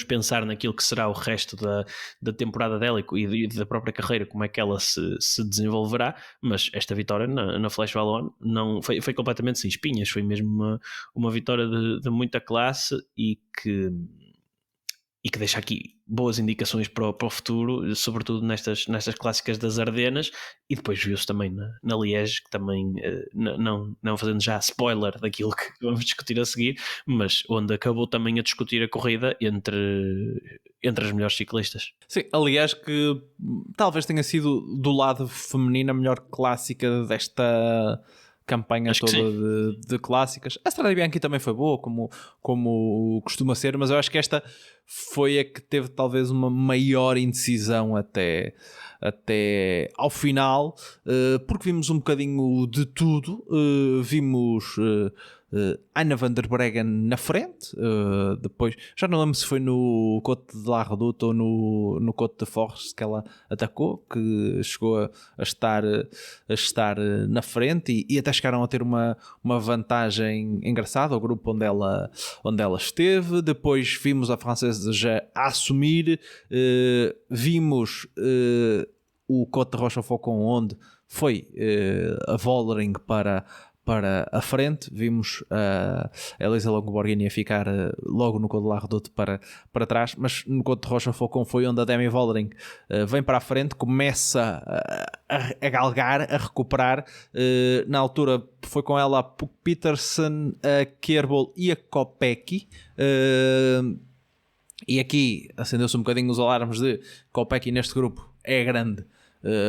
pensar naquilo que será o resto da temporada dela e da própria carreira, como é que ela se desenvolverá. Mas esta vitória na Flash Wallonne não foi completamente sem espinhas. Foi mesmo uma vitória de muita classe e que deixa aqui boas indicações para o futuro, sobretudo nestas clássicas das Ardenas. E depois viu-se também na Liège, que também, não fazendo já spoiler daquilo que vamos discutir a seguir, mas onde acabou também a discutir a corrida entre as melhores ciclistas.
Sim, aliás, que talvez tenha sido do lado feminino a melhor clássica desta campanha
Acho
toda de clássicas. A Strade Bianchi também foi boa, como costuma ser, mas eu acho que esta foi a que teve talvez uma maior indecisão até ao final, porque vimos um bocadinho de tudo. Vimos Anna van der Breggen na frente, depois já não lembro se foi no Côte de la Redoute ou no Côte de Force que ela atacou, que chegou a estar na frente, e até chegaram a ter uma vantagem engraçada ao grupo onde ela esteve. Depois vimos a francesa já a assumir, vimos o Côte de Rochefoucauld, onde foi a Vollering para a frente. Vimos a Elisa Longo-Borghini a ficar logo no Côte de la Redoute para trás, mas no Côte de Rochefoucauld foi onde a Demi Vollering vem para a frente, começa a galgar, a recuperar. Na altura foi com ela a Peterson, a Kerbol e a Kopecky. E aqui acendeu-se um bocadinho os alarmes de Kopecky neste grupo é a grande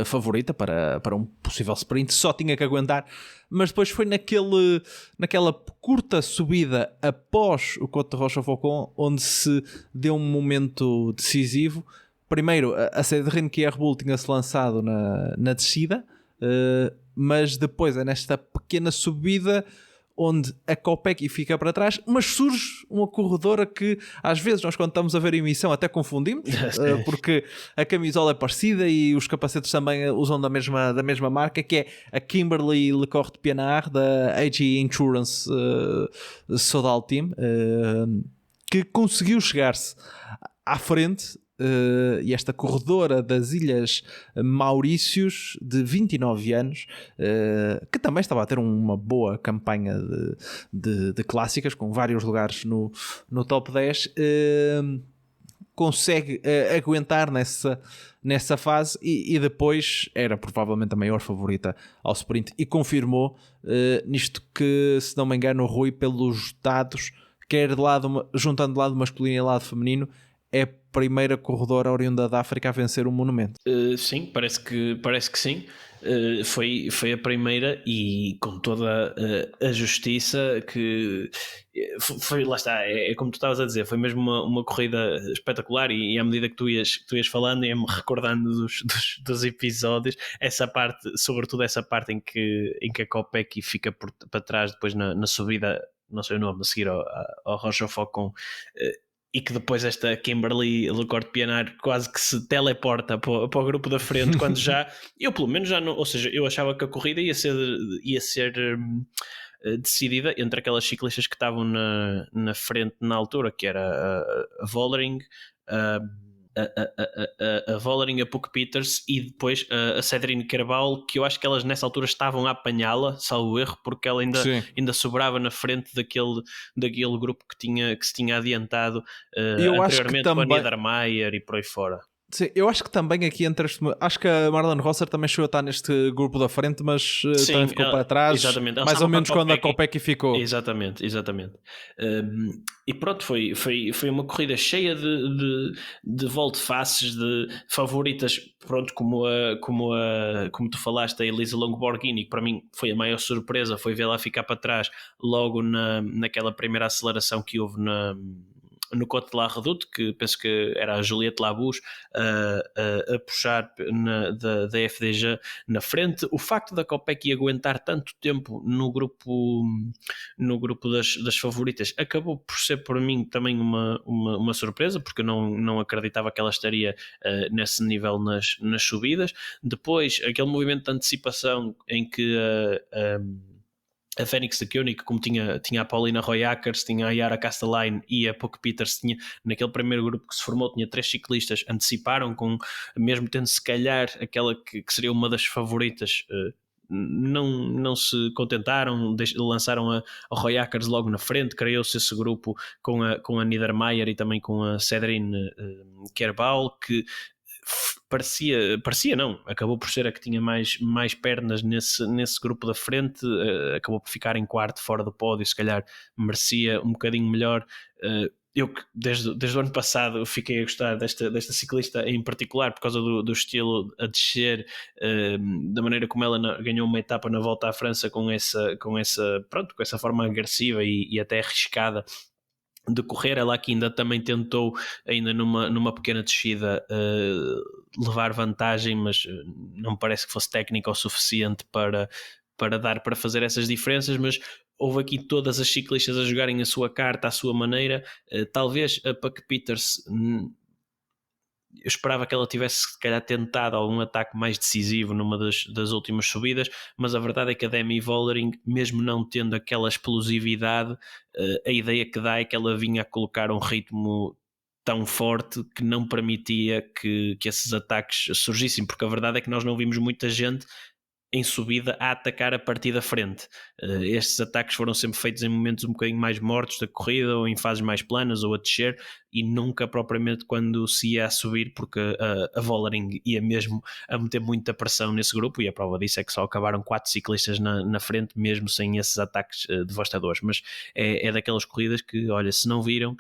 favorita para um possível sprint, só tinha que aguentar. Mas depois foi naquela curta subida após o Côte de Rochefoucauld onde se deu um momento decisivo. Primeiro, a Cédric Kierbull tinha-se lançado na descida, mas depois é nesta pequena subida onde a Kopecky fica para trás, mas surge uma corredora que às vezes nós, quando estamos a ver a emissão, até confundimos, porque a camisola é parecida e os capacetes também usam da mesma marca, que é a Kimberly Lecourt-Pianard da AG Insurance Sodal Team, que conseguiu chegar-se à frente. E esta corredora das Ilhas Maurícios, de 29 anos, que também estava a ter uma boa campanha de clássicas, com vários lugares no top 10, consegue aguentar nessa fase, e depois era provavelmente a maior favorita ao sprint, e confirmou nisto que, se não me engano, o Rui, pelos dados, quer juntando de lado masculino e lado feminino, é a primeira corredora oriunda da África a vencer um monumento.
Sim, parece que sim. Foi a primeira, e com toda a justiça, que foi, lá está, é como tu estavas a dizer, foi mesmo uma corrida espetacular, e à medida que tu ias falando, ia-me recordando dos episódios, essa parte, sobretudo essa parte em que a Kopecky fica para trás depois na subida, não sei o nome, a seguir ao Rochefoucauld, e que depois esta Kimberly Lecourt-Pianard quase que se teleporta para o grupo da frente, quando já, eu pelo menos já não, ou seja, eu achava que a corrida ia ser decidida entre aquelas ciclistas que estavam na frente na altura, que era a Vollering, a Vollering, a Puck Peters e depois a Cedrine Kerbal, que eu acho que elas nessa altura estavam a apanhá-la, salvo erro, porque ela ainda sobrava na frente daquele grupo que se tinha adiantado anteriormente com a Niedermayer e por aí fora.
Sim, eu acho que também aqui acho que a Marlene Rosser também chegou a estar neste grupo da frente, mas sim, também ficou para trás. Exatamente. Mais ou menos quando a Kopecky ficou.
Exatamente. E pronto, foi uma corrida cheia de volte-faces, de favoritas, pronto, como tu falaste, a Elisa Longo Borghini, que para mim foi a maior surpresa, foi vê-la ficar para trás logo naquela primeira aceleração que houve no Côte de la Redoute, que penso que era a Juliette Labouche a puxar da FDJ na frente. O facto da Kopecky aguentar tanto tempo no grupo das favoritas acabou por ser para mim também uma surpresa, porque eu não acreditava que ela estaria nesse nível nas subidas. Depois, aquele movimento de antecipação em que a Fenix de Koenig, como tinha a Paulina Royackers, tinha a Yara Castelein e a Puck Peters, naquele primeiro grupo que se formou, tinha 3 ciclistas, anteciparam, mesmo tendo se calhar aquela que seria uma das favoritas, não se contentaram, lançaram a Royackers logo na frente, criou-se esse grupo com a Niedermayer e também com a Cedrine Kerbal, que parecia não, acabou por ser a que tinha mais pernas nesse grupo da frente, acabou por ficar em quarto fora do pódio, se calhar merecia um bocadinho melhor. Eu desde o ano passado fiquei a gostar desta ciclista em particular por causa do estilo a descer, da maneira como ela ganhou uma etapa na Volta à França com essa forma agressiva e até arriscada de correr. Ela aqui ainda também tentou, ainda numa pequena descida, levar vantagem, mas não me parece que fosse técnica o suficiente para dar para fazer essas diferenças. Mas houve aqui todas as ciclistas a jogarem a sua carta, à sua maneira. Talvez a Puck Peters, eu esperava que ela tivesse se calhar tentado algum ataque mais decisivo numa das últimas subidas, mas a verdade é que a Demi Vollering, mesmo não tendo aquela explosividade, a ideia que dá é que ela vinha a colocar um ritmo tão forte que não permitia que esses ataques surgissem, porque a verdade é que nós não vimos muita gente em subida a atacar a partir da frente. Estes ataques foram sempre feitos em momentos um bocadinho mais mortos da corrida, ou em fases mais planas, ou a descer, e nunca propriamente quando se ia a subir, porque a Vollering ia mesmo a meter muita pressão nesse grupo, e a prova disso é que só acabaram 4 ciclistas na frente, mesmo sem esses ataques devastadores. Mas é daquelas corridas que, olha, se não viram,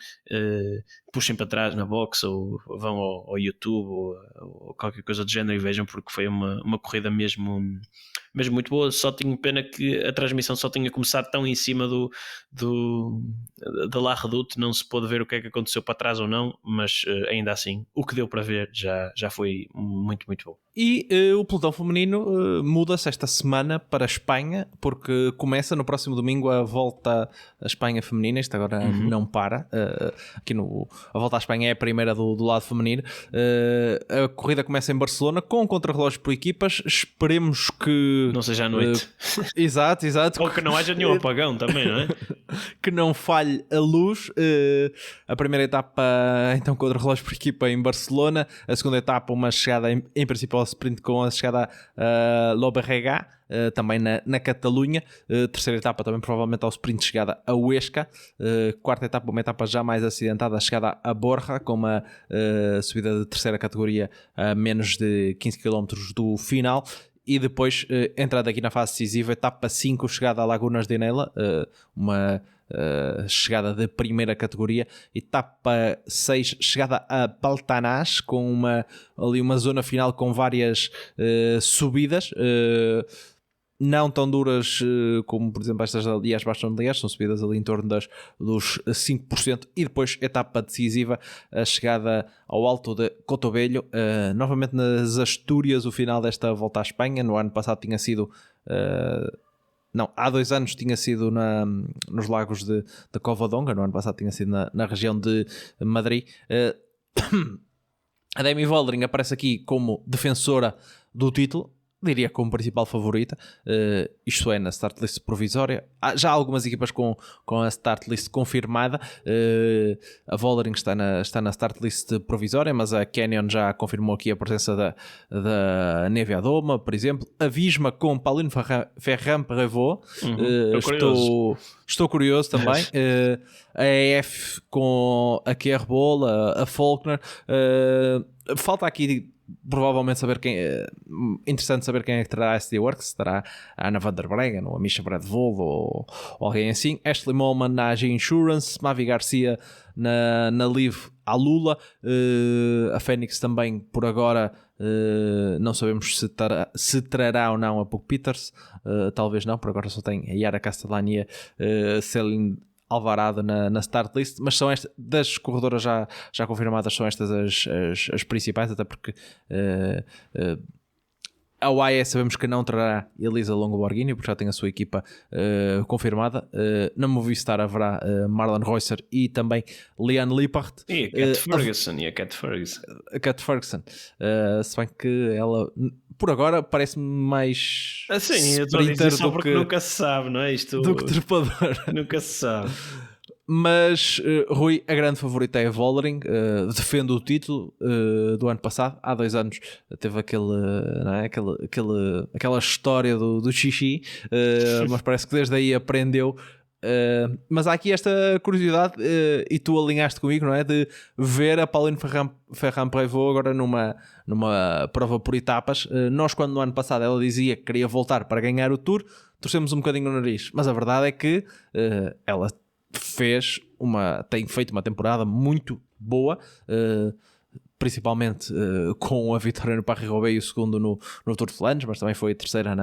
puxem para trás na box, ou vão ao YouTube, ou qualquer coisa do género, e vejam, porque foi uma corrida mesmo muito boa. Só tinha pena que a transmissão só tinha começado tão em cima da La Redoute, não se pôde ver o que é que aconteceu para trás ou não, mas ainda assim, o que deu para ver já foi muito, muito bom.
E o pelotão feminino muda-se esta semana para a Espanha, porque começa no próximo domingo a Volta à Espanha feminina. Isto agora não para. Aqui a Volta à Espanha é a primeira do lado feminino. A corrida começa em Barcelona com contrarrelógio por equipas. Esperemos que
não seja à noite.
Exato.
Ou que não haja nenhum apagão também, não é?
Que não falhe a luz. A primeira etapa, então, contrarrelógio por equipa em Barcelona. A segunda etapa, uma chegada em princípio ao sprint com a chegada a Llobregat, também na Catalunha. Terceira etapa também provavelmente ao sprint, chegada a Huesca. Quarta etapa, uma etapa já mais acidentada, chegada a Borja, com uma subida de terceira categoria a menos de 15 km do final. E depois, entrada aqui na fase decisiva, etapa 5, chegada a Lagunas de Nela, uma chegada de primeira categoria. Etapa 6, chegada a Baltanás, com uma zona final com várias subidas, não tão duras como, por exemplo, estas ali às Baixas, são subidas ali em torno dos 5%. E depois, etapa decisiva, a chegada ao Alto de Cotobello, novamente nas Astúrias, o final desta Volta à Espanha. No ano passado tinha sido... há 2 anos tinha sido nos Lagos de Covadonga. No ano passado tinha sido na região de Madrid. A Demi Vollering aparece aqui como defensora do título. diria como principal favorita, isto é, na start list provisória. Há já algumas equipas com a start list confirmada. A Vollering está na start list provisória, mas a Canyon já confirmou aqui a presença da Nevia Doma, por exemplo. A Visma com Pauline Ferrand-Prévot. Estou curioso também. A EF com a Kerbol, a Faulkner. Falta aqui provavelmente saber interessante saber quem é que terá a SD Works. Terá a Anna van der Breggen ou a Misha Bradvold ou alguém assim. Ashley Mollman na AG Insurance, Mavi Garcia na Live à Lula, a Fênix também por agora não sabemos se trará ou não a Puck Peters, talvez não, por agora só tem a Yara Castellani e a Céline Alvarado na start list, mas são estas das corredoras já confirmadas, são estas as principais, até porque a UAE sabemos que não trará Elisa Longo Borghini, porque já tem a sua equipa confirmada. Na Movistar haverá Marlon Reusser e também Liane Lippert.
E a Cat Ferguson.
Se bem que ela, por agora, parece-me mais
sprinter do que nunca se sabe, não é? Isto
do que trepador.
Nunca se sabe.
Mas Rui, a grande favorita é a Vollering, defende o título do ano passado. Há 2 anos teve aquela história do xixi, mas parece que desde aí aprendeu. Mas há aqui esta curiosidade, e tu alinhaste comigo, não é? De ver a Pauline Ferrand-Prévot agora numa prova por etapas. Nós, quando no ano passado ela dizia que queria voltar para ganhar o Tour, torcemos um bocadinho no nariz, mas a verdade é que ela tem feito uma temporada muito boa, principalmente com a vitória no Paris-Roubaix e o segundo no Tour de Flandres, mas também foi a terceira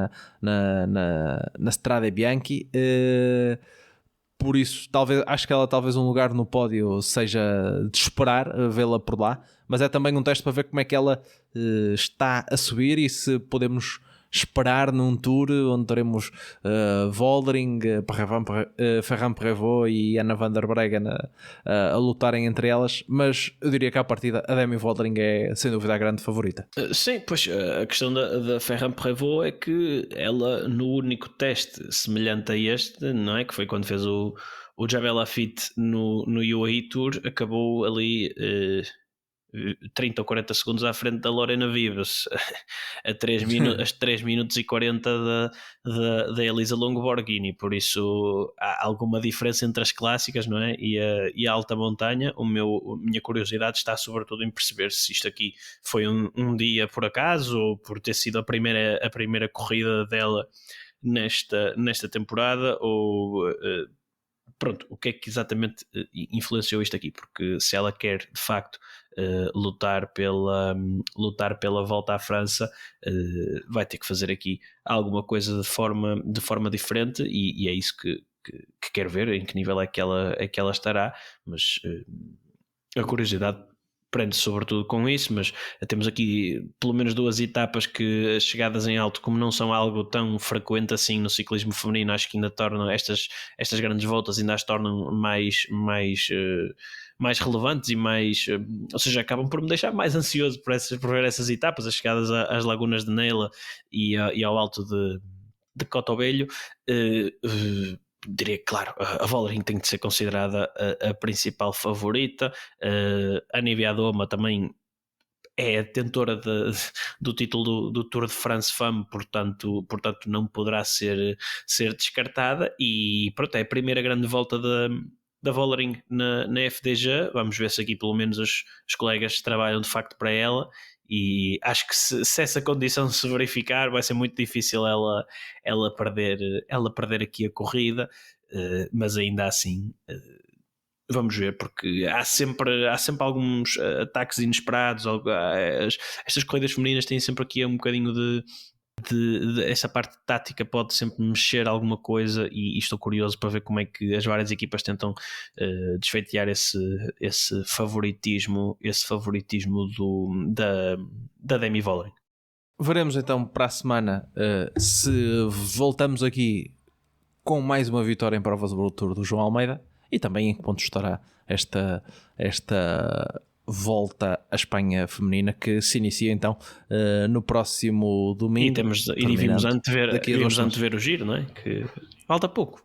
na Strade Bianchi. Por isso, acho que ela talvez um lugar no pódio seja de esperar vê-la por lá, mas é também um teste para ver como é que ela está a subir e se podemos esperar num tour onde teremos Vollering, Ferrand-Prévot e Anna van der Breggen a lutarem entre elas, mas eu diria que à partida a Demi Vollering é sem dúvida a grande favorita.
Sim, pois a questão da Ferrand-Prévot é que ela no único teste semelhante a este, não é? Que foi quando fez o Jabel Lafitte no UAE Tour, acabou ali 30 ou 40 segundos à frente da Lorena Wiebes a 3 minutos e 40 da Elisa Longo Borghini. Por isso há alguma diferença entre as clássicas, não é? E a alta montanha. A minha curiosidade está sobretudo em perceber se isto aqui foi um dia por acaso ou por ter sido a primeira corrida dela nesta temporada, ou pronto, o que é que exatamente influenciou isto aqui, porque se ela quer de facto lutar pela volta à França, vai ter que fazer aqui alguma coisa de forma diferente, e é isso que quero ver, em que nível é que ela estará, mas a curiosidade prende sobretudo com isso. Mas temos aqui pelo menos 2 etapas que as chegadas em alto, como não são algo tão frequente assim no ciclismo feminino, acho que ainda tornam estas grandes voltas, ainda as tornam mais relevantes e mais, ou seja, acabam por me deixar mais ansioso por ver essas etapas, as chegadas às lagunas de Neila e ao alto de Cotobello. Diria que, claro, a Vollering tem de ser considerada a principal favorita. A Nivea Doma também é a detentora do título do Tour de France Femme, portanto não poderá ser descartada. E pronto, é a primeira grande volta da Vollering na FDJ. Vamos ver se aqui pelo menos os colegas trabalham de facto para ela, e acho que se essa condição se verificar, vai ser muito difícil ela perder aqui a corrida, mas ainda assim vamos ver, porque há sempre alguns ataques inesperados. Estas corridas femininas têm sempre aqui um bocadinho de essa parte tática, pode sempre mexer alguma coisa, e estou curioso para ver como é que as várias equipas tentam desfeitear esse favoritismo da Demi Vollering.
Veremos então para a semana se voltamos aqui com mais uma vitória em provas do World Tour do João Almeida, e também em que ponto estará esta volta a Espanha feminina, que se inicia então no próximo domingo.
E vimos antever o giro, não é? Que falta pouco.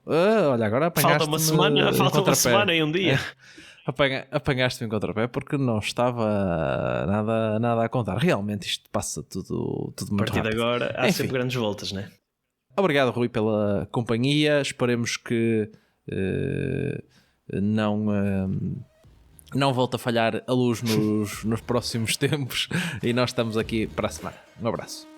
Olha, agora
falta uma semana e um dia.
Apanhaste-me em contrapé porque não estava nada a contar. Realmente isto passa tudo muito rápido.
A partir de agora há sempre grandes voltas, né?
Obrigado, Rui, pela companhia. Esperemos que não volte a falhar a luz nos próximos tempos, e nós estamos aqui para a semana. Um abraço.